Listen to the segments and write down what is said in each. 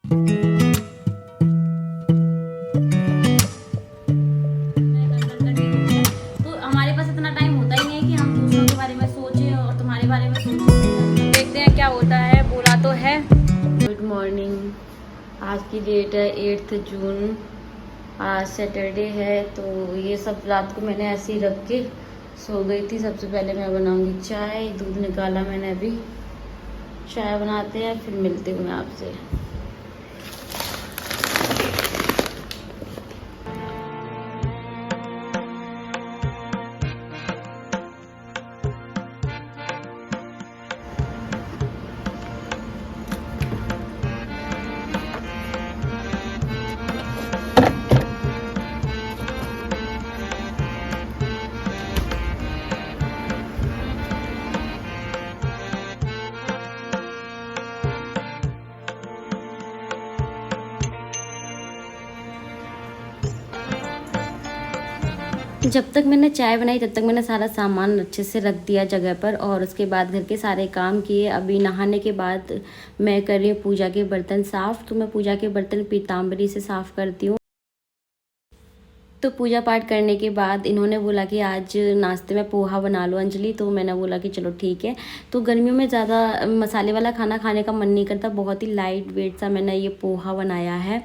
तो हमारे पास इतना टाइम होता ही नहीं है कि हम दूसरों के बारे में सोचें और तुम्हारे बारे में सोचें। देखते हैं क्या होता है, बोला तो है। Good morning. आज की डेट है 8 जून। आज सैटरडे है। तो ये सब रात को मैंने ऐसे ही रख के सो गई थी। सबसे पहले मैं बनाऊंगी चाय। दूध निकाला मैंने अभी। चाय बनाते हैं फिर मिलती हूँ मैं आपसे। जब तक मैंने चाय बनाई तब तक मैंने सारा सामान अच्छे से रख दिया जगह पर और उसके बाद घर के सारे काम किए। अभी नहाने के बाद मैं कर रही हूँ पूजा के बर्तन साफ़। तो मैं पूजा के बर्तन पीताम्बरी से साफ़ करती हूँ। तो पूजा पाठ करने के बाद इन्होंने बोला कि आज नाश्ते में पोहा बना लो अंजलि। तो मैंने बोला कि चलो ठीक है। तो गर्मियों में ज़्यादा मसाले वाला खाना खाने का मन नहीं करता। बहुत ही लाइट वेट सा मैंने ये पोहा बनाया है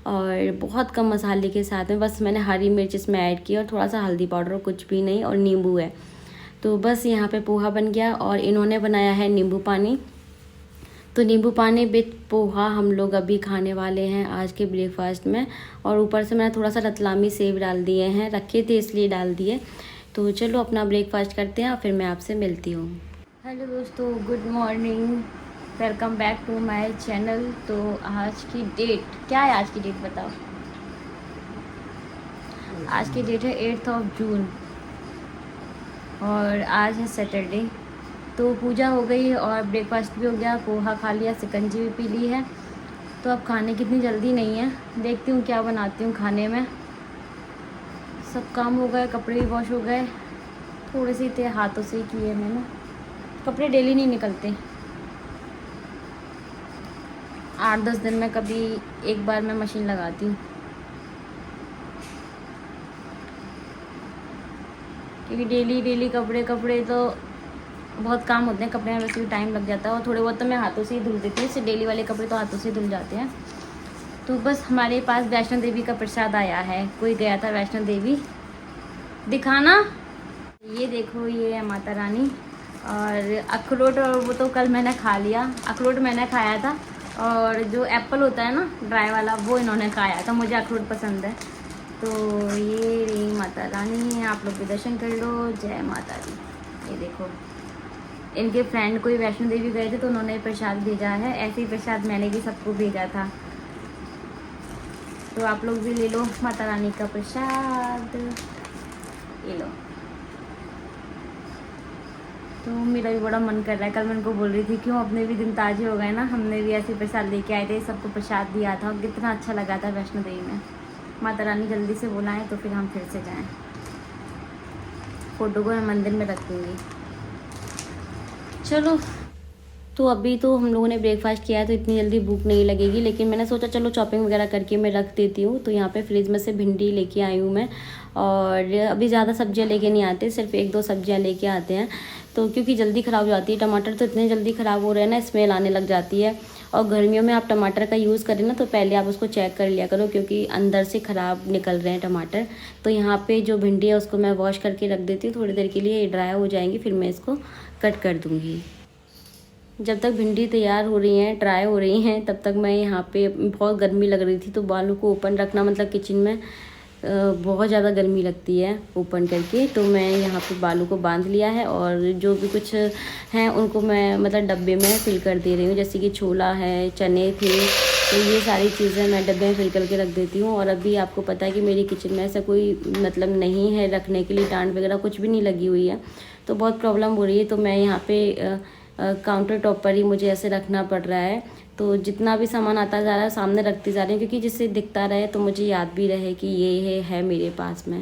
और बहुत कम मसाले के साथ में। बस मैंने हरी मिर्च इसमें ऐड की और थोड़ा सा हल्दी पाउडर, कुछ भी नहीं, और नींबू है। तो बस यहाँ पे पोहा बन गया। और इन्होंने बनाया है नींबू पानी। तो नींबू पानी विथ पोहा हम लोग अभी खाने वाले हैं आज के ब्रेकफास्ट में। और ऊपर से मैंने थोड़ा सा रतलामी सेव डाल दिए हैं, रखे थे इसलिए डाल दिए। तो चलो अपना ब्रेकफास्ट करते हैं और फिर मैं आपसे मिलती हूँ। हेलो दोस्तों, good morning, welcome back to my channel. तो आज की डेट क्या है? आज की डेट बताओ। आज की डेट है 8 जून और आज है सैटरडे। तो पूजा हो गई और ब्रेकफास्ट भी हो गया, पोहा खा लिया, शिकंजी भी पी ली है। तो अब खाने की इतनी जल्दी नहीं है, देखती हूँ क्या बनाती हूँ खाने में। सब काम हो गए, कपड़े भी वॉश हो गए, थोड़े से थे हाथों से ही किए मैंने। कपड़े डेली नहीं निकलते, 8-10 दिन में कभी एक बार मैं मशीन लगाती हूँ, क्योंकि डेली कपड़े तो बहुत काम होते हैं। कपड़े में वैसे भी टाइम लग जाता है और थोड़े बहुत तो मैं हाथों से ही धुल देती हूँ। इससे डेली वाले कपड़े तो हाथों से ही धुल जाते हैं। तो बस हमारे पास वैष्णो देवी का प्रसाद आया है। कोई गया था वैष्णो देवी, दिखाना। ये देखो, ये है माता रानी। और अखरोट, और वो तो कल मैंने खा लिया। अखरोट मैंने खाया था और जो एप्पल होता है ना ड्राई वाला, वो इन्होंने खाया था। मुझे अखरोट पसंद है। तो ये रही माता रानी, आप लोग भी दर्शन कर लो। जय माता दी। ये देखो, इनके फ्रेंड कोई वैष्णो देवी गए थे तो उन्होंने प्रसाद भेजा है। ऐसे ही प्रसाद मैंने भी सबको भेजा था। तो आप लोग भी ले लो माता रानी का प्रसाद, ये लो। तो मेरा भी बड़ा मन कर रहा है। कल मैं उनको बोल रही थी क्यों अपने भी दिन ताजे हो गए ना, हमने भी ऐसे प्रसाद लेके आए थे, सबको प्रसाद दिया था और कितना अच्छा लगा था वैष्णो देवी में। माता रानी जल्दी से बुलाएं तो फिर हम फिर से जाएं। फ़ोटो को मैं मंदिर में रख दूँगी। चलो, तो अभी तो हम लोगों ने ब्रेकफास्ट किया है तो इतनी जल्दी भूख नहीं लगेगी, लेकिन मैंने सोचा चलो चॉपिंग वगैरह करके मैं रख देती हूँ। तो यहाँ पे फ्रिज में से भिंडी लेके आई हूँ मैं। और अभी ज़्यादा सब्जियाँ लेके नहीं आते, सिर्फ 1-2 सब्जियाँ लेके आते हैं। तो क्योंकि जल्दी ख़राब हो जाती है। टमाटर तो इतने जल्दी ख़राब हो रहे हैं ना, स्मेल आने लग जाती है। और गर्मियों में आप टमाटर का यूज़ करें ना तो पहले आप उसको चेक कर लिया करो, क्योंकि अंदर से ख़राब निकल रहे हैं टमाटर। तो यहाँ पे जो भिंडी है उसको मैं वॉश करके रख देती हूँ थोड़ी देर के लिए, ड्राई हो जाएंगी, फिर मैं इसको कट कर दूँगी। जब तक भिंडी तैयार हो रही हैं, ड्राई हो रही हैं, तब तक मैं यहाँ पे, बहुत गर्मी लग रही थी तो बालों को ओपन रखना, मतलब किचन में बहुत ज़्यादा गर्मी लगती है ओपन करके। तो मैं यहाँ पे बालों को बांध लिया है और जो भी कुछ हैं उनको मैं मतलब डब्बे में फिल कर दे रही हूँ। जैसे कि छोला है, चने थे, तो ये सारी चीज़ें मैं डब्बे में फिल करके रख देती हूँ। और अभी आपको पता है कि मेरी किचन में ऐसा कोई मतलब नहीं है रखने के लिए, टांट वगैरह कुछ भी नहीं लगी हुई है, तो बहुत प्रॉब्लम हो रही है। तो मैं यहाँ पे काउंटर टॉप पर ही मुझे ऐसे रखना पड़ रहा है। तो जितना भी सामान आता जा रहा है सामने रखती जा रही हूँ, क्योंकि जिससे दिखता रहे तो मुझे याद भी रहे कि ये है मेरे पास में।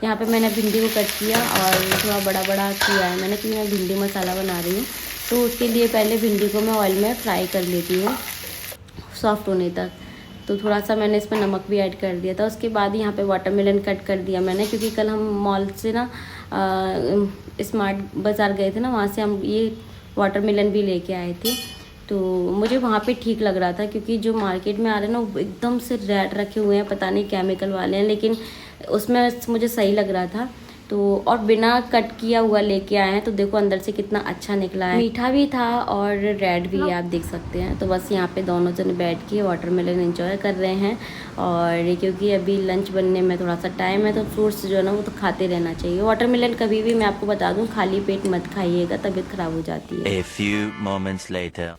यहाँ पे मैंने भिंडी को कट किया और थोड़ा बड़ा बड़ा किया है मैंने, क्योंकि मैं भिंडी मसाला बना रही हूँ। तो उसके लिए पहले भिंडी को मैं ऑयल में फ्राई कर लेती हूँ। सॉफ्ट होने तक। तो थोड़ा सा मैंने इसमें नमक भी ऐड कर दिया था। उसके बाद यहाँ पे वाटरमेलन कट कर दिया मैंने, क्योंकि कल हम मॉल से ना स्मार्ट बाज़ार गए थे ना, वहाँ से हम ये वाटरमेलन भी लेके आए थे। तो मुझे वहाँ पे ठीक लग रहा था, क्योंकि जो मार्केट में आ रहे हैं ना वो एकदम से रेड रखे हुए हैं, पता नहीं केमिकल वाले हैं, लेकिन उसमें मुझे सही लग रहा था। तो और बिना कट किया हुआ लेके आए हैं, तो देखो अंदर से कितना अच्छा निकला है। मीठा भी था और रेड भी, आप देख सकते हैं। तो बस यहाँ पे दोनों जने बैठ के वाटरमेलन एंजॉय कर रहे हैं। और क्योंकि अभी लंच बनने में थोड़ा सा टाइम है, तो फ्रूट्स जो है ना वो तो खाते रहना चाहिए। वाटरमेलन कभी भी, मैं आपको बता दूँ, खाली पेट मत खाइएगा, तबीयत खराब हो जाती है। A few moments later.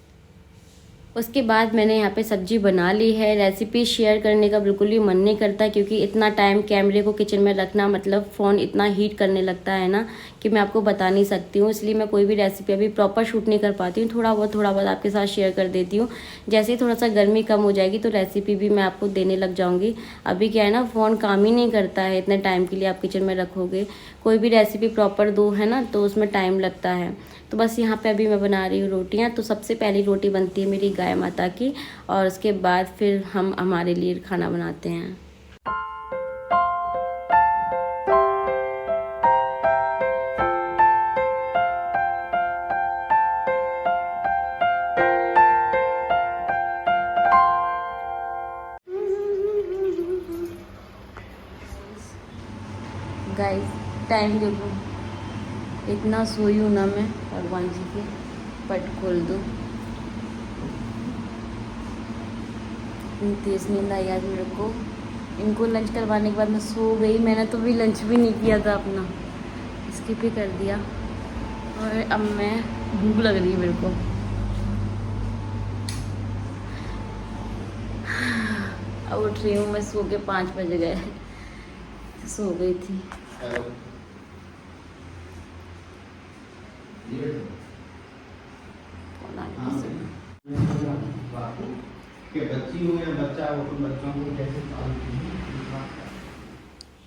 उसके बाद मैंने यहाँ पे सब्जी बना ली है। रेसिपी शेयर करने का बिल्कुल भी मन नहीं करता, क्योंकि इतना टाइम कैमरे को किचन में रखना, मतलब फ़ोन इतना हीट करने लगता है ना कि मैं आपको बता नहीं सकती हूँ। इसलिए मैं कोई भी रेसिपी अभी प्रॉपर शूट नहीं कर पाती हूँ। थोड़ा बहुत आपके साथ शेयर कर देती हूँ। जैसे ही थोड़ा सा गर्मी कम हो जाएगी तो रेसिपी भी मैं आपको देने लग जाऊँगी। अभी क्या है ना, फ़ोन काम ही नहीं करता है इतने टाइम के लिए आप किचन में रखोगे। कोई भी रेसिपी प्रॉपर दो है ना, तो उसमें टाइम लगता है। तो बस यहाँ पे अभी मैं बना रही हूँ रोटियाँ। तो सबसे पहली रोटी बनती है मेरी गाय माता की, और उसके बाद फिर हम हमारे लिए खाना बनाते हैं। गाइस टाइम देखो, इतना सोई हूँ ना मैं, भगवान जी के पट खोल दो। इतनी तेज़ नींद आई आज मेरे को। इनको लंच करवाने के बाद मैं सो गई। मैंने तो भी लंच भी नहीं किया था अपना, स्किप ही कर दिया। और अब मैं, भूख लग रही है मेरे को। अब उठ रही हूँ मैं, सो के 5 बज गए, सो गई थी।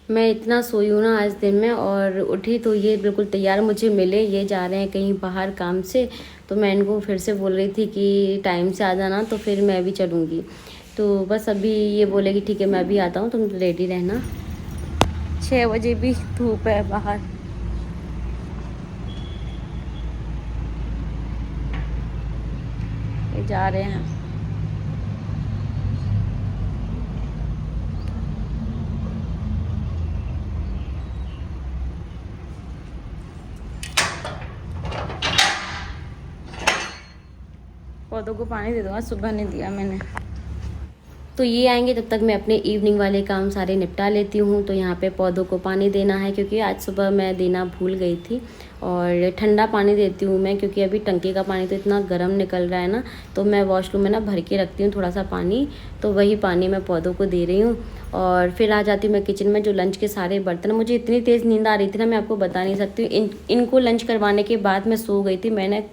मैं इतना सोई हूँ ना आज दिन में, और उठी तो ये बिल्कुल तैयार मुझे मिले। ये जा रहे हैं कहीं बाहर काम से, तो मैं इनको फिर से बोल रही थी कि टाइम से आ जाना, तो फिर मैं भी चलूँगी। तो बस अभी ये बोले कि ठीक है मैं भी आता हूँ, तुम रेडी रहना। 6 बजे भी धूप है बाहर। ये जा रहे हैं। पौधों को पानी दे दूँगा, सुबह नहीं दिया मैंने। तो ये आएंगे तब तक मैं अपने इवनिंग वाले काम सारे निपटा लेती हूँ। तो यहाँ पे पौधों को पानी देना है, क्योंकि आज सुबह मैं देना भूल गई थी। और ठंडा पानी देती हूँ मैं, क्योंकि अभी टंकी का पानी तो इतना गर्म निकल रहा है ना, तो मैं वॉशरूम में ना भर के रखती हूँ थोड़ा सा पानी, तो वही पानी मैं पौधों को दे रही हूँ। और फिर आ जाती हूँ मैं किचन में। जो लंच के सारे बर्तन, मुझे इतनी तेज़ नींद आ रही थी ना, मैं आपको बता नहीं सकती हूँ। इनको लंच करवाने के बाद मैं सो गई थी। मैंने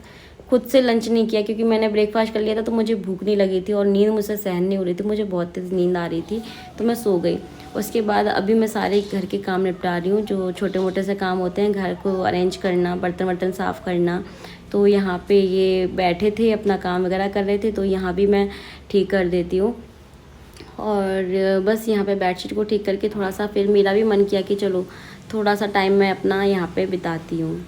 खुद से लंच नहीं किया, क्योंकि मैंने ब्रेकफास्ट कर लिया था, तो मुझे भूख नहीं लगी थी और नींद मुझसे सहन नहीं हो रही थी। मुझे बहुत तेज़ नींद आ रही थी, तो मैं सो गई। उसके बाद अभी मैं सारे घर के काम निपटा रही हूँ, जो छोटे मोटे से काम होते हैं, घर को अरेंज करना, बर्तन वर्तन साफ़ करना। तो यहाँ पे ये बैठे थे अपना काम वगैरह कर रहे थे, तो यहाँ भी मैं ठीक कर देती हूँ। और बस यहाँ पे बेडशीट को ठीक करके थोड़ा सा फिर मेरा भी मन किया कि चलो थोड़ा सा टाइम मैं अपना यहाँ पे बिताती हूँ।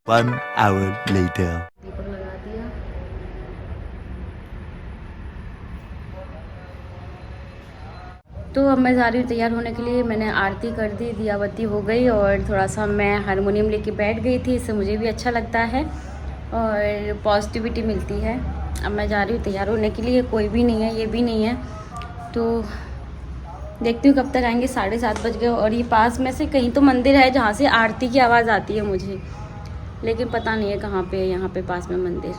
One hour later. दीपक लगा दिया। तो अब मैं जा रही हूँ तैयार होने के लिए। मैंने आरती कर दी, दिया बत्ती हो गई, और थोड़ा सा मैं हारमोनियम लेके बैठ गई थी। इससे मुझे भी अच्छा लगता है और पॉजिटिविटी मिलती है। अब मैं जा रही हूँ तैयार होने के लिए। कोई भी नहीं है, ये भी नहीं है, तो देखती हूँ कब तक आएंगे। 7:30 बज गए, और ये पास में से कहीं तो मंदिर है जहाँ से आरती की आवाज़ आती है मुझे, लेकिन पता नहीं है कहाँ पे है यहाँ पे पास में मंदिर।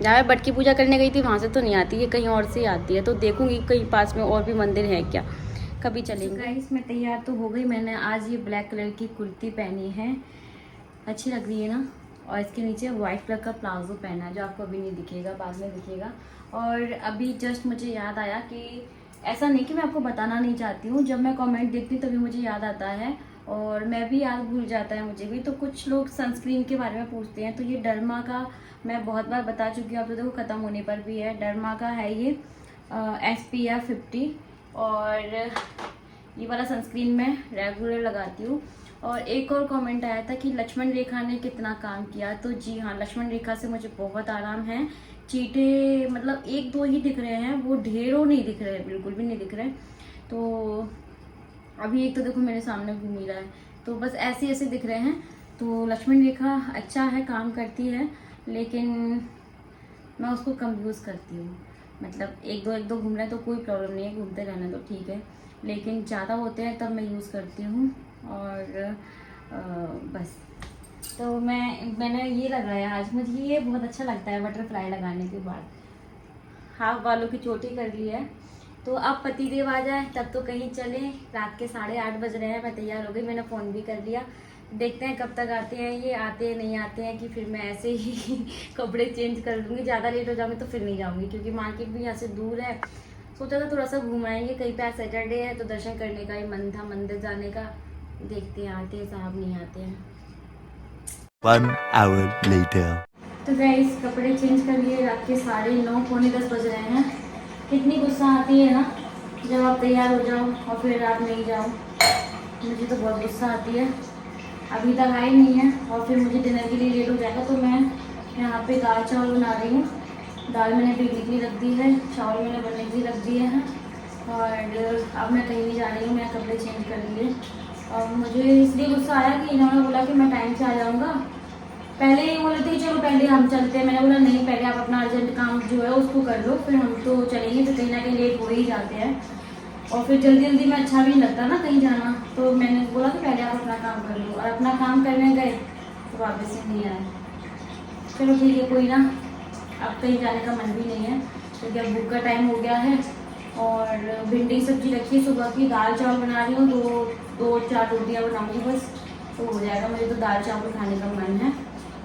जहाँ मैं बट की पूजा करने गई थी वहाँ से तो नहीं आती है, कहीं और से आती है। तो देखूंगी कहीं पास में और भी मंदिर है क्या, कभी चलेंगे। गाइस मैं तैयार तो हो गई। मैंने आज ये ब्लैक कलर की कुर्ती पहनी है, अच्छी लग रही है ना। और इसके नीचे वाइट कलर का प्लाजो पहना है जो आपको अभी नहीं दिखेगा, बाद में दिखेगा। और अभी जस्ट मुझे याद आया कि ऐसा नहीं कि मैं आपको बताना नहीं चाहती हूँ, जब मैं कमेंट देखती हूँ तभी मुझे याद आता है, और मैं भी याद भूल जाता है मुझे भी। तो कुछ लोग सनस्क्रीन के बारे में पूछते हैं, तो ये डर्मा का मैं बहुत बार बता चुकी हूँ, अब तो देखो ख़त्म होने पर भी है। डर्मा का है ये SPF 50, और ये वाला सनस्क्रीन मैं रेगुलर लगाती हूँ। और एक और कमेंट आया था कि लक्ष्मण रेखा ने कितना काम किया, तो जी हाँ, लक्ष्मण रेखा से मुझे बहुत आराम है। चीटे मतलब 1-2 ही दिख रहे हैं, वो ढेरों नहीं दिख रहे, बिल्कुल भी नहीं दिख रहे। तो अभी एक तो देखो मेरे सामने घूम ही रहा है, तो बस ऐसे ऐसे दिख रहे हैं। तो लक्ष्मण रेखा अच्छा है, काम करती है, लेकिन मैं उसको कम यूज़ करती हूँ। मतलब एक दो घूम रहे हैं तो कोई प्रॉब्लम नहीं है, घूमते रहना तो ठीक है, लेकिन ज़्यादा होते हैं तब मैं यूज़ करती हूँ। और बस तो मैंने ये लगाया आज, मुझे ये बहुत अच्छा लगता है बटरफ्लाई लगाने के बाद। हाफ बालों की चोटी कर ली है, तो अब पतिदेव आ जाए तब तो कहीं चलें। रात के 8:30 बज रहे हैं, मैं तैयार हो गई, मैंने फ़ोन भी कर लिया। देखते हैं कब तक आते हैं ये, आते हैं नहीं आते हैं, कि फिर मैं ऐसे ही कपड़े चेंज कर लूँगी। ज़्यादा लेट हो जाऊँगी तो फिर नहीं जाऊँगी, क्योंकि मार्केट भी यहाँ से दूर है। सोचा था थोड़ा सा घूम आएंगे कहीं पे, आज सैटरडे है तो दर्शन करने का ही मन था, मंदिर जाने का। देखते हैं आते हैं साहब, नहीं आते हैं। 1 hour later. तो गाइस कपड़े चेंज कर लिए, रात के 9:30 पौने 10 बज रहे हैं। कितनी गुस्सा आती है ना जब आप तैयार हो जाओ और फिर आप नहीं जाओ, मुझे तो बहुत गुस्सा आती है। अभी तक आई नहीं है और फिर मुझे डिनर के लिए लेट हो जाएगा। तो मैं यहाँ पे दाल चावल बना रही हूँ। दाल मैंने भिगने के लिए रख दी है, चावल मैंने बनने के लिए रख दिए हैं, और अब मैं कहीं नहीं जा रही हूँ, मैं कपड़े चेंज कर लिए। और मुझे इसलिए गुस्सा आया कि इन्होंने बोला कि मैं टाइम से आ जाऊँगा। पहले ये बोले थे चलो पहले हम चलते हैं, मैंने बोला नहीं, पहले आप अपना अर्जेंट काम जो है उसको कर लो, फिर हम तो चलेंगे, फिर कहीं ना कहीं लेट हो ही जाते हैं, और फिर जल्दी जल्दी में अच्छा भी नहीं लगता ना कहीं जाना। तो मैंने बोला कि पहले आप अपना काम कर लो, और अपना काम करने गए तो वापस से नहीं आए। चलो ठीक है, कोई ना, अब कहीं जाने का मन भी नहीं है, क्योंकि अब भूख का टाइम हो गया है। और भिंडी की सब्जी रखी है सुबह की, दाल चावल बना रही हूँ, 2-4 रोटियाँ बनाऊँगी बस, तो हो जाएगा। मुझे तो दाल चावल खाने का मन है,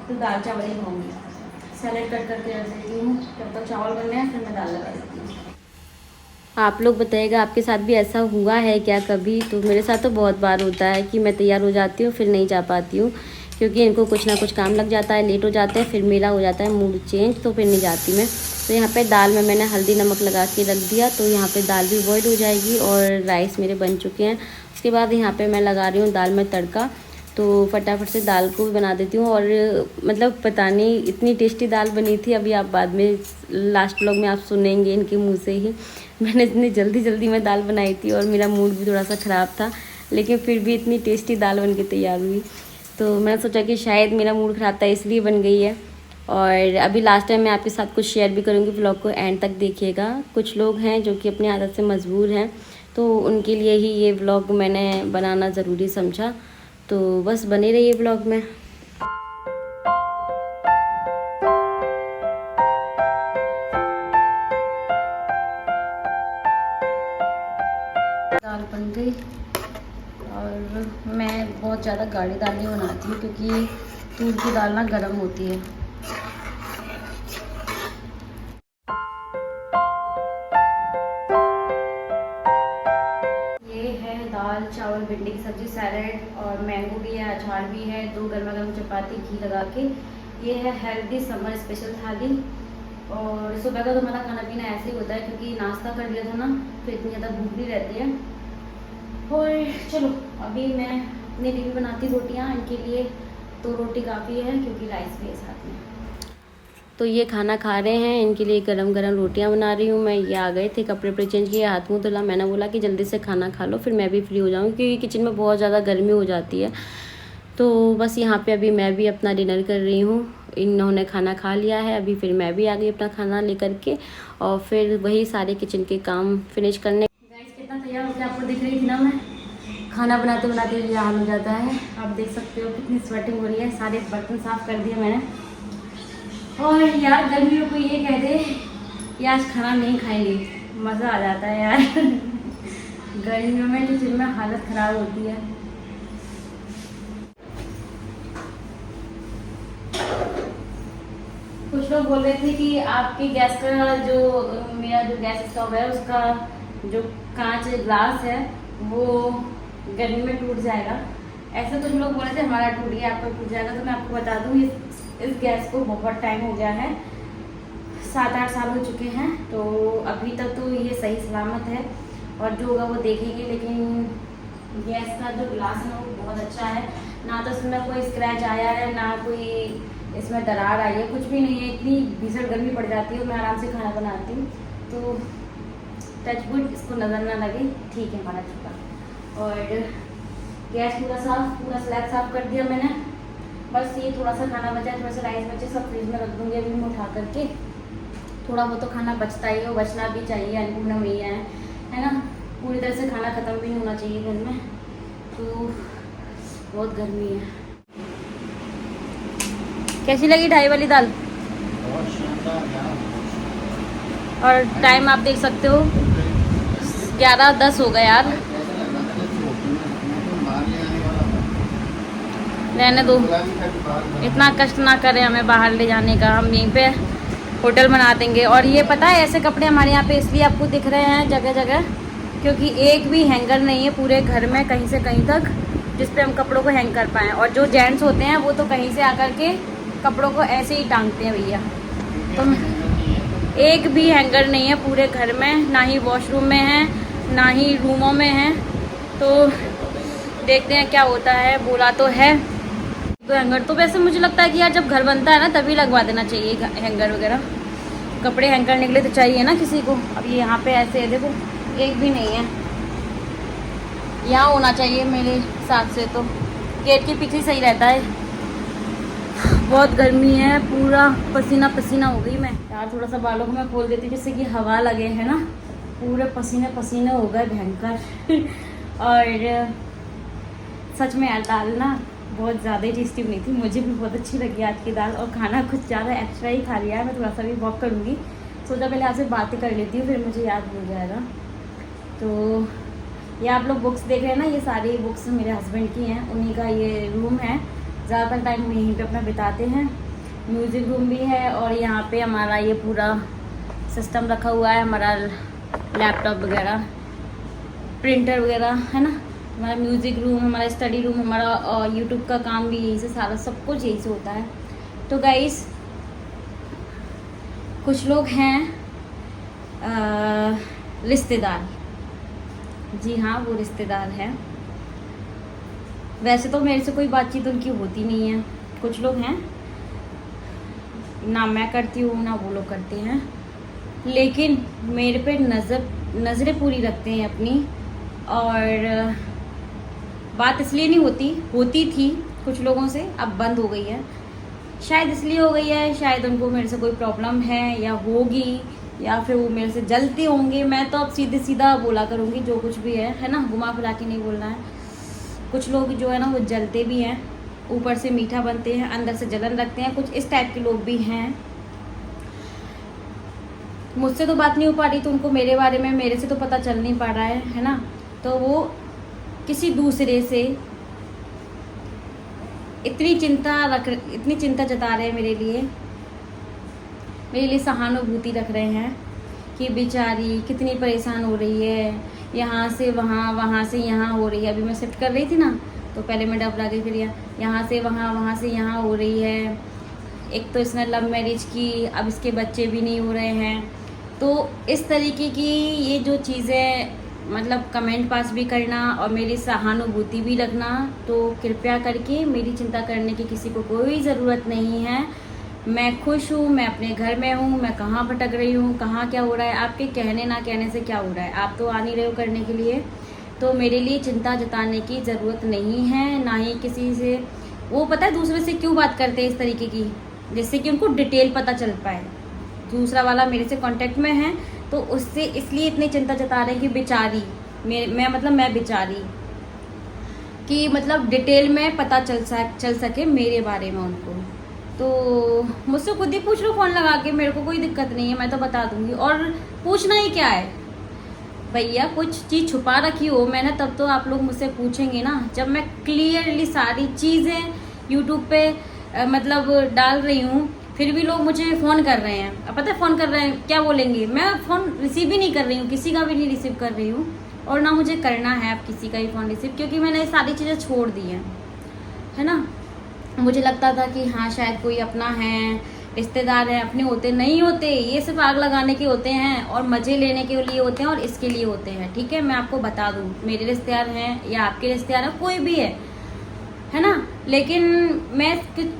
तो दाल चावल ही खाऊंगी। सैलेड कट करके रख देती हूँ, जब तक चावल बन रहे हैं फिर मैं दाल लगा देती हूँ। आप लोग बताइएगा आपके साथ भी ऐसा हुआ है क्या कभी? तो मेरे साथ तो बहुत बार होता है कि मैं तैयार हो जाती हूँ फिर नहीं जा पाती हूँ, क्योंकि इनको कुछ ना कुछ काम लग जाता है, लेट हो जाते हैं, फिर मेरा हो जाता है मूड चेंज, तो फिर नहीं जाती मैं। तो यहाँ पे दाल में मैंने हल्दी नमक लगा के रख दिया, तो यहाँ पे दाल भी बॉइल हो जाएगी और राइस मेरे बन चुके हैं। उसके बाद यहाँ पे मैं लगा रही हूँ दाल में तड़का, तो फटाफट से दाल को भी बना देती हूँ। और मतलब पता नहीं इतनी टेस्टी दाल बनी थी, अभी आप बाद में लास्ट व्लॉग में आप सुनेंगे इनके मुँह से ही। मैंने इतनी जल्दी में दाल बनाई थी और मेरा मूड भी थोड़ा सा ख़राब था, लेकिन फिर भी इतनी टेस्टी दाल बन के तैयार हुई। तो मैंने सोचा कि शायद मेरा मूड ख़राब था इसलिए बन गई है। और अभी लास्ट टाइम मैं आपके साथ कुछ शेयर भी करूँगी, व्लॉग को एंड तक देखिएगा। कुछ लोग हैं जो कि अपनी आदत से मजबूर हैं, तो उनके लिए ही ये व्लॉग मैंने बनाना ज़रूरी समझा, तो बस बने रहिए व्लॉग में। दाल बन गई, और मैं बहुत ज़्यादा गाढ़ी दाल नहीं बनाती हूँ, क्योंकि तूर की दाल ना गर्म होती है। ये है दाल चावल भिंडी की सब्जी, सैलेड, और मैंगो भी है, अचार भी है, 2 गर्मा गर्म चपाती घी लगा के। ये है हेल्दी समर स्पेशल थाली। और सुबह का तो हमारा खाना पीना ऐसे ही होता है, क्योंकि नाश्ता कर लिया था ना, फिर इतनी ज़्यादा भूख नहीं रहती है। और चलो अभी मैं अपने लिए भी बनाती रोटियाँ, इनके लिए 2 रोटी काफ़ी है, क्योंकि राइस भी है साथ में। तो ये खाना खा रहे हैं, इनके लिए गरम गरम रोटियां बना रही हूँ मैं। ये आ गए थे, कपड़े चेंज किए, हाथ मुँह धुला, मैंने बोला कि जल्दी से खाना खा लो फिर मैं भी फ्री हो जाऊँगी, क्योंकि किचन में बहुत ज़्यादा गर्मी हो जाती है। तो बस यहाँ पे अभी मैं भी अपना डिनर कर रही हूँ। इन्होंने खाना खा लिया है, अभी फिर मैं भी आ गई अपना खाना लेकर के, और फिर वही सारे किचन के काम फिनिश करने। गाइस कितना तैयार होकर आपको दिख रही थी ना मैं, खाना बनाते बनाते ये हाल हो जाता है। आप देख सकते हो कितनी स्वेटिंग हो रही है। सारे बर्तन साफ़ कर दिए मैंने, और यार गर्मी में कोई ये कह दे कि आज खाना नहीं खाएंगे, मज़ा आ जाता है यार। गर्मियों में तो जिनमें हालत ख़राब होती है। कुछ लोग बोल रहे थे कि आपके गैस का जो मेरा जो गैस स्टोव है उसका जो कांच ग्लास है वो गर्मी में टूट जाएगा। ऐसे कुछ लोग बोल रहे थे हमारा टूट गया आपका टूट जाएगा। तो मैं आपको बता दूं इस गैस को बहुत टाइम हो गया है, 7-8 साल हो चुके हैं। तो अभी तक तो ये सही सलामत है और जो होगा वो देखेंगे। लेकिन गैस का जो ग्लास है वो बहुत अच्छा है, ना तो इसमें कोई स्क्रैच आया है ना कोई इसमें दरार आई है, कुछ भी नहीं है। इतनी भीषण गर्मी पड़ जाती है, मैं आराम से खाना बनाती हूँ। तो टच वुड इसको नज़र ना लगे, ठीक है हमारा चुका। और गैस पूरा स्लैब साफ कर दिया मैंने। बस ये थोड़ा सा खाना बचा है, थोड़ा सा राइस बचे, सब फ्रिज में रख दूँगी अभी मैं उठा करके। थोड़ा बहुत तो खाना बचता ही है, बचना भी चाहिए, अन्नपूर्णा मैया है ना। पूरी तरह से खाना ख़त्म भी नहीं होना चाहिए घर में। तो बहुत गर्मी है। कैसी लगी ढाई वाली दाल? और टाइम आप देख सकते हो 11:10 हो गया यार। रहने दो, इतना कष्ट ना करें हमें बाहर ले जाने का, हम यहीं पे होटल बना देंगे। और ये पता है ऐसे कपड़े हमारे यहाँ पे इसलिए आपको दिख रहे हैं जगह जगह, क्योंकि एक भी हैंगर नहीं है पूरे घर में कहीं से कहीं तक जिस पे हम कपड़ों को हैंग कर पाएँ। और जो जेंट्स होते हैं वो तो कहीं से आकर के कपड़ों को ऐसे ही टांगते हैं भैया। तो एक भी हैंगर नहीं है पूरे घर में, ना ही वॉशरूम में है ना ही रूमों में है। तो देखते हैं क्या होता है। बोला तो है तो हैंगर, तो वैसे मुझे लगता है कि यार जब घर बनता है ना तभी लगवा देना चाहिए हैंगर वगैरह। कपड़े हैंग करने के लिए तो चाहिए ना किसी को। अब ये यहाँ पे ऐसे है, देखो एक भी नहीं है। यहाँ होना चाहिए मेरे हिसाब से, तो गेट के पीछे सही रहता है। बहुत गर्मी है, पूरा पसीना पसीना हो गई मैं यार। थोड़ा सा बालों को मैं खोल देती हूँ जिससे कि हवा लगे, है ना। पूरे पसीने पसीने हो गए भयंकर। और सच में यार दाल ना बहुत ज़्यादा ही टेस्टी बनी थी, मुझे भी बहुत अच्छी लगी आज की दाल। और खाना कुछ ज़्यादा एक्स्ट्रा ही खा लिया है। मैं थोड़ा सा भी वॉक करूँगी, सोचा पहले आपसे बातें कर लेती हूँ, फिर मुझे याद हो जाएगा। तो ये आप लोग बुक्स देख रहे हैं ना, ये सारी बुक्स मेरे हस्बैंड की हैं, उन्हीं का ये रूम है। ज़्यादातर टाइम हम यहीं पे अपना बिताते हैं। म्यूज़िक रूम भी है और यहाँ पे हमारा ये पूरा सिस्टम रखा हुआ है, हमारा लैपटॉप वगैरह, प्रिंटर वगैरह, है ना। हमारा म्यूज़िक रूम, हमारा स्टडी रूम, हमारा यूट्यूब का काम भी यहीं से, सारा सब कुछ यहीं से होता है। तो गाइस कुछ लोग हैं रिश्तेदार, जी हाँ वो रिश्तेदार हैं। वैसे तो मेरे से कोई बातचीत उनकी होती नहीं है। कुछ लोग हैं ना मैं करती हूँ ना वो लोग करते हैं, लेकिन मेरे पे नज़रें पूरी रखते हैं अपनी। और बात इसलिए नहीं होती थी कुछ लोगों से, अब बंद हो गई है। शायद इसलिए हो गई है, शायद उनको मेरे से कोई प्रॉब्लम है या होगी, या फिर वो मेरे से जलते होंगे। मैं तो अब सीधे सीधा बोला करूँगी जो कुछ भी है ना, घुमा फिरा के नहीं बोलना है। कुछ लोग जो है ना वो जलते भी हैं, ऊपर से मीठा बनते हैं, अंदर से जलन रखते हैं। कुछ इस टाइप के लोग भी हैं। मुझसे तो बात नहीं हो पा रही तो उनको मेरे बारे में मेरे से तो पता चल नहीं पा रहा है ना। तो वो किसी दूसरे से इतनी चिंता जता रहे हैं मेरे लिए सहानुभूति रख रहे हैं कि बेचारी कितनी परेशान हो रही है, यहाँ से वहाँ, वहाँ से यहाँ हो रही है। अभी मैं शिफ्ट कर रही थी ना, तो पहले मैं डबरा गई, फिर यहाँ से वहाँ, वहाँ से यहाँ हो रही है। एक तो इसने लव मैरिज की, अब इसके बच्चे भी नहीं हो रहे हैं। तो इस तरीके की ये जो चीज़ें, मतलब कमेंट पास भी करना और मेरी सहानुभूति भी रखना, तो कृपया करके मेरी चिंता करने की किसी को कोई ज़रूरत नहीं है। मैं खुश हूँ, मैं अपने घर में हूँ, मैं कहाँ भटक रही हूँ, कहाँ क्या हो रहा है, आपके कहने ना कहने से क्या हो रहा है, आप तो आ नहीं रहे हो करने के लिए। तो मेरे लिए चिंता जताने की ज़रूरत नहीं है, ना ही किसी से। वो पता है दूसरे से क्यों बात करते हैं इस तरीके की, जिससे कि उनको डिटेल पता चल पाए। दूसरा वाला मेरे से कांटेक्ट में है तो उससे इसलिए इतनी चिंता जता रहे हैं कि बेचारी मैं बेचारी कि मतलब डिटेल में पता चल सके मेरे बारे में उनको। तो मुझसे खुद ही पूछ लो फ़ोन लगा के, मेरे को कोई दिक्कत नहीं है, मैं तो बता दूंगी। और पूछना ही क्या है भैया, कुछ चीज़ छुपा रखी हो मैंने तब तो आप लोग मुझसे पूछेंगे ना। जब मैं क्लियरली सारी चीज़ें यूट्यूब पे मतलब डाल रही हूँ, फिर भी लोग मुझे फ़ोन कर रहे हैं। अब पता है फ़ोन कर रहे हैं क्या बोलेंगे, मैं फ़ोन रिसीव ही नहीं कर रही हूँ, किसी का भी नहीं रिसीव कर रही हूँ, और ना मुझे करना है अब किसी का ही फ़ोन रिसीव, क्योंकि मैंने ये सारी चीज़ें छोड़ दी हैं, है ना। मुझे लगता था कि हाँ शायद कोई अपना है, रिश्तेदार हैं, अपने होते नहीं होते, ये सिर्फ आग लगाने के होते हैं और मज़े लेने के लिए होते हैं और इसके लिए होते हैं, ठीक है। मैं आपको बता दूँ, मेरे रिश्तेदार हैं या आपके रिश्तेदार हैं, कोई भी है ना। लेकिन मैं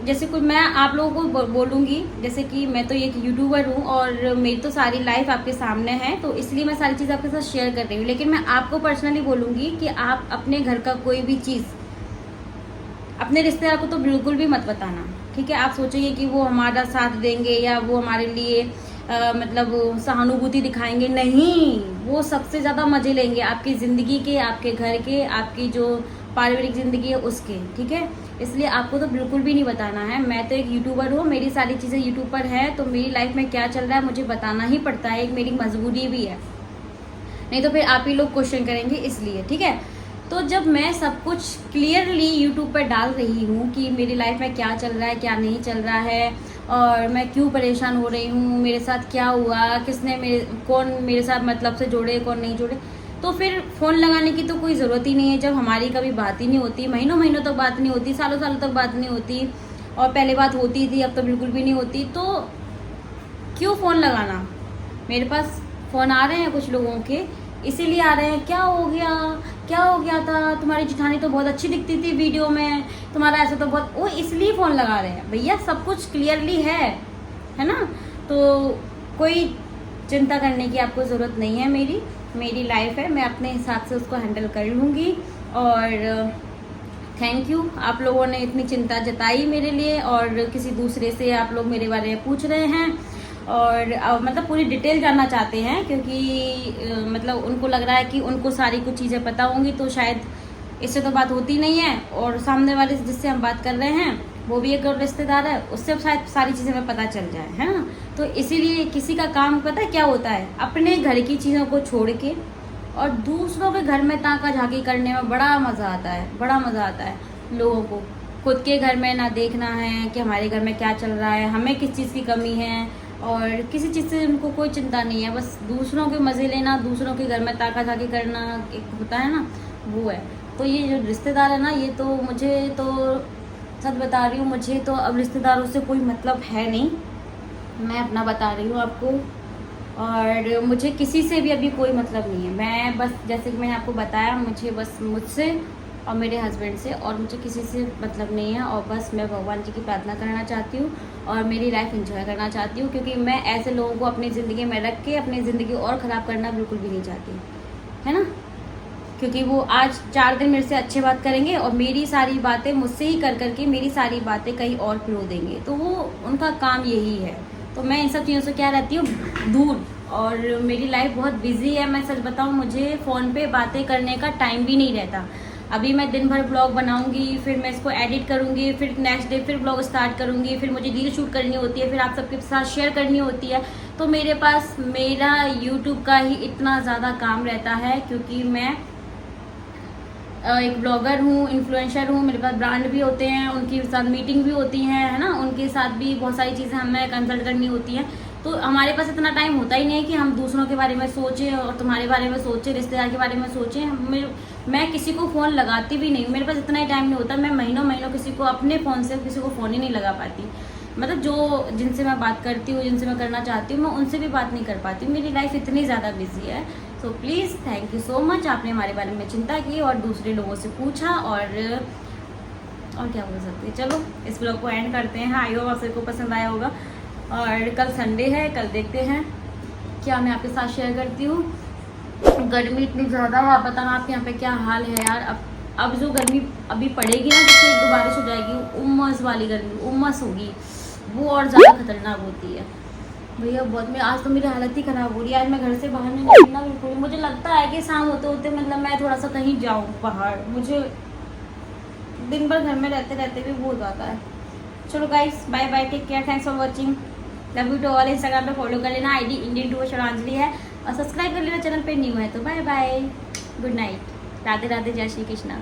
जैसे कुछ मैं आप लोगों को बोलूँगी, जैसे कि मैं तो एक यूट्यूबर हूँ और मेरी तो सारी लाइफ आपके सामने है, तो इसलिए मैं सारी चीज़ आपके साथ शेयर कर रही हूँ। लेकिन मैं आपको पर्सनली बोलूँगी कि आप अपने घर का कोई भी चीज़ अपने रिश्तेदार को तो बिल्कुल भी मत बताना, ठीक है। आप सोचिए कि वो हमारा साथ देंगे या वो हमारे लिए मतलब सहानुभूति दिखाएंगे, नहीं, वो सबसे ज़्यादा मज़े लेंगे आपकी ज़िंदगी के, आपके घर के, आपकी जो पारिवारिक ज़िंदगी है उसके, ठीक है। इसलिए आपको तो बिल्कुल भी नहीं बताना है। मैं तो एक यूट्यूबर हूँ, मेरी सारी चीज़ें यूट्यूब पर है, तो मेरी लाइफ में क्या चल रहा है मुझे बताना ही पड़ता है, एक मेरी मजबूरी भी है, नहीं तो फिर आप ही लोग क्वेश्चन करेंगे, इसलिए, ठीक है। तो जब मैं सब कुछ क्लियरली यूट्यूब पर डाल रही हूँ कि मेरी लाइफ में क्या चल रहा है, क्या नहीं चल रहा है, और मैं क्यों परेशान हो रही हूँ, मेरे साथ क्या हुआ, कौन मेरे साथ मतलब से जोड़े, कौन नहीं जोड़े, तो फिर फ़ोन लगाने की तो कोई ज़रूरत ही नहीं है। जब हमारी कभी बात ही नहीं होती, महीनों महीनों तक बात नहीं होती, सालों सालों तक बात नहीं होती, और पहले बात होती थी, अब तो बिल्कुल भी नहीं होती, तो क्यों फ़ोन लगाना। मेरे पास फ़ोन आ रहे हैं कुछ लोगों के, इसीलिए आ रहे हैं, क्या हो गया था, तुम्हारी जिठानी तो बहुत अच्छी दिखती थी वीडियो में, तुम्हारा ऐसा तो बहुत, वो इसलिए फ़ोन लगा रहे हैं। भैया सब कुछ क्लियरली है ना। तो कोई चिंता करने की आपको ज़रूरत नहीं है। मेरी लाइफ है, मैं अपने हिसाब से उसको हैंडल कर लूँगी। और थैंक यू, आप लोगों ने इतनी चिंता जताई मेरे लिए, और किसी दूसरे से आप लोग मेरे बारे में पूछ रहे हैं और मतलब पूरी डिटेल जानना चाहते हैं, क्योंकि मतलब उनको लग रहा है कि उनको सारी कुछ चीज़ें पता होंगी, तो शायद इससे तो बात होती नहीं है, और सामने वाले जिससे हम बात कर रहे हैं वो भी एक और रिश्तेदार है, उससे शायद सारी चीज़ें हमें पता चल जाए, है ना। तो इसीलिए किसी का काम पता है क्या होता है, अपने घर की चीज़ों को छोड़ के और दूसरों के घर में ताका झाकी करने में बड़ा मज़ा आता है लोगों को। खुद के घर में ना देखना है कि हमारे घर में क्या चल रहा है, हमें किस चीज़ की कमी है, और किसी चीज़ से उनको कोई चिंता नहीं है, बस दूसरों के मज़े लेना, दूसरों के घर में ताका झाकी करना एक होता है ना, वो है। तो ये जो रिश्तेदार है ना, ये तो मुझे तो सच बता रही हूँ, मुझे तो अब रिश्तेदारों से कोई मतलब है नहीं, मैं अपना बता रही हूँ आपको, और मुझे किसी से भी अभी कोई मतलब नहीं है। मैं बस जैसे कि मैंने आपको बताया, मुझे बस मुझसे और मेरे हस्बैंड से, और मुझे किसी से मतलब नहीं है, और बस मैं भगवान जी की प्रार्थना करना चाहती हूँ और मेरी लाइफ एंजॉय करना चाहती हूँ, क्योंकि मैं ऐसे लोगों को अपनी ज़िंदगी में रख के अपनी ज़िंदगी और ख़राब करना बिल्कुल भी नहीं चाहती, है ना। क्योंकि वो आज 4 दिन मेरे से अच्छे बात करेंगे और मेरी सारी बातें मुझसे ही कर करके मेरी सारी बातें कहीं और पिरो देंगे, तो वो उनका काम यही है। तो मैं इन सब चीज़ों से क्या रहती हूँ, दूर, और मेरी लाइफ बहुत बिजी है। मैं सच बताऊँ, मुझे फ़ोन पे बातें करने का टाइम भी नहीं रहता। अभी मैं दिन भर ब्लॉग बनाऊंगी, फिर मैं इसको एडिट करूंगी, फिर नेक्स्ट डे फिर ब्लॉग स्टार्ट करूंगी, फिर मुझे रील शूट करनी होती है, फिर आप सबके साथ शेयर करनी होती है। तो मेरे पास मेरा यूट्यूब का ही इतना ज़्यादा काम रहता है, क्योंकि मैं एक ब्लॉगर हूँ, इन्फ्लुएंसर हूँ, मेरे पास ब्रांड भी होते हैं, उनके साथ मीटिंग भी होती है ना, उनके साथ भी बहुत सारी चीज़ें हमें कंसल्ट करनी होती हैं। तो हमारे पास इतना टाइम होता ही नहीं है कि हम दूसरों के बारे में सोचें और तुम्हारे बारे में सोचें, रिश्तेदार के बारे में सोचें। मैं किसी को फ़ोन लगाती भी नहीं, मेरे पास इतना ही टाइम नहीं होता। मैं महीनों किसी को अपने फ़ोन से किसी को फ़ोन ही नहीं लगा पाती। मतलब जो जिनसे मैं बात करती हूँ, जिनसे मैं करना चाहती हूँ, मैं उनसे भी बात नहीं कर पाती हूँ। मेरी लाइफ इतनी ज़्यादा बिजी है। So please thank you so much, आपने हमारे बारे में चिंता की और दूसरे लोगों से पूछा, और क्या बोल सकते हैं। चलो इस ब्लॉग को एंड करते हैं। आई होप आप सबको पसंद आया होगा, और कल संडे है, कल देखते हैं क्या मैं आपके साथ शेयर करती हूँ। गर्मी इतनी ज़्यादा है, आप बताना आपके यहाँ पे क्या हाल है यार। अब जो गर्मी अभी पड़ेगी ना, जैसे एक दो बारिश हो जाएगी, उमस वाली गर्मी, उमस होगी, वो और ज़्यादा खतरनाक होती है भैया। बहुत में आज तो मेरी हालत ही ख़राब हो रही है। आज मैं घर से बाहर नहीं निकलना बिल्कुल। मुझे लगता है कि शाम होते होते मतलब मैं थोड़ा सा कहीं जाऊँ बाहर, मुझे दिन भर घर में रहते रहते भी वो हो जाता है। चलो guys, bye bye, take care, thanks for watching, love you to all. Instagram पे फॉलो कर लेना, आईडी इंडियन टू श्रद्धांजलि है, और सब्सक्राइब कर लेना चैनल पे न्यू है तो। Bye bye, good night, Radhe Radhe, जय श्री कृष्णा।